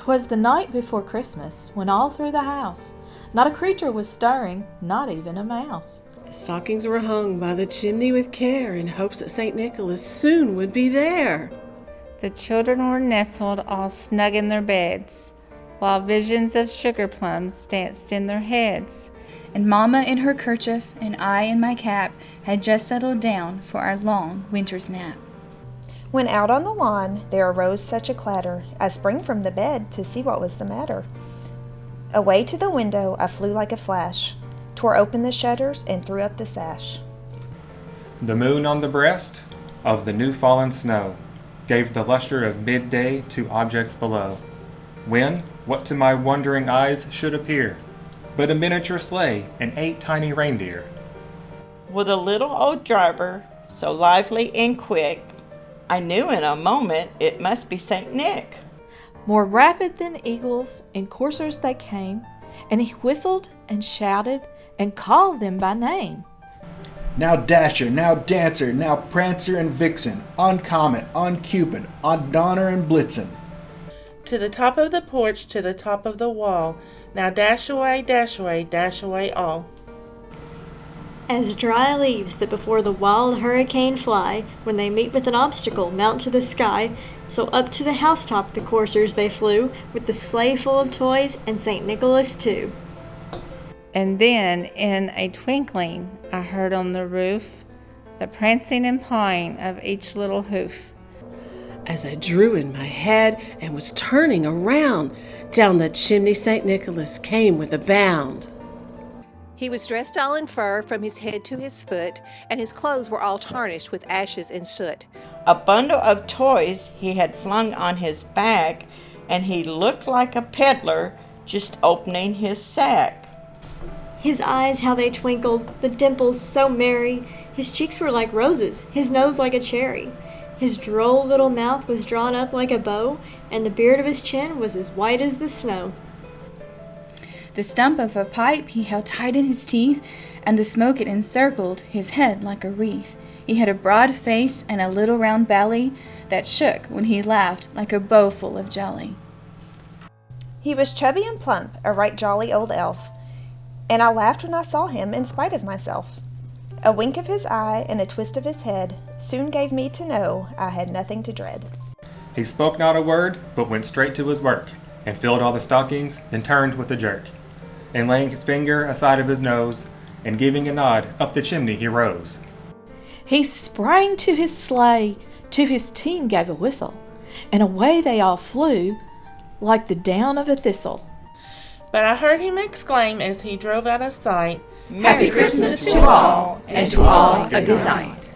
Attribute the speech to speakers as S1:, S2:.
S1: 'Twas the night before Christmas, when all through the house not a creature was stirring, not even a mouse.
S2: The stockings were hung by the chimney with care, in hopes that St. Nicholas soon would be there.
S3: The children were nestled all snug in their beds, while visions of sugar plums danced in their heads.
S4: And Mama in her kerchief and I in my cap had just settled down for our long winter's nap.
S5: When out on the lawn there arose such a clatter, I sprang from the bed to see what was the matter. Away to the window I flew like a flash, tore open the shutters and threw up the sash.
S6: The moon on the breast of the new fallen snow gave the luster of midday to objects below, when what to my wondering eyes should appear but a miniature sleigh and 8 tiny reindeer,
S7: with a little old driver so lively and quick, I knew in a moment it must be St. Nick.
S1: More rapid than eagles and coursers they came, and he whistled and shouted and called them by name.
S8: Now Dasher, now Dancer, now Prancer and Vixen, on Comet, on Cupid, on Donner and Blitzen.
S2: To the top of the porch, to the top of the wall, now dash away, dash away, dash away all.
S9: As dry leaves that before the wild hurricane fly, when they meet with an obstacle, mount to the sky, so up to the housetop the coursers they flew, with the sleigh full of toys and St. Nicholas too.
S3: And then, in a twinkling, I heard on the roof the prancing and pawing of each little hoof.
S2: As I drew in my head and was turning around, down the chimney St. Nicholas came with a bound.
S10: He was dressed all in fur from his head to his foot, and his clothes were all tarnished with ashes and soot.
S7: A bundle of toys he had flung on his back, and he looked like a peddler just opening his sack.
S9: His eyes, how they twinkled, the dimples so merry. His cheeks were like roses, his nose like a cherry. His droll little mouth was drawn up like a bow, and the beard of his chin was as white as the snow.
S4: The stump of a pipe he held tight in his teeth, and the smoke it encircled his head like a wreath. He had a broad face and a little round belly that shook when he laughed like a bow full of jelly.
S5: He was chubby and plump, a right jolly old elf, and I laughed when I saw him in spite of myself. A wink of his eye and a twist of his head soon gave me to know I had nothing to dread.
S6: He spoke not a word, but went straight to his work, and filled all the stockings, then turned with a jerk, and laying his finger aside of his nose, and giving a nod, up the chimney he rose.
S1: He sprang to his sleigh, to his team gave a whistle, and away they all flew like the down of a thistle.
S2: But I heard him exclaim as he drove out of sight,
S10: Happy Christmas to all, and to all a good night.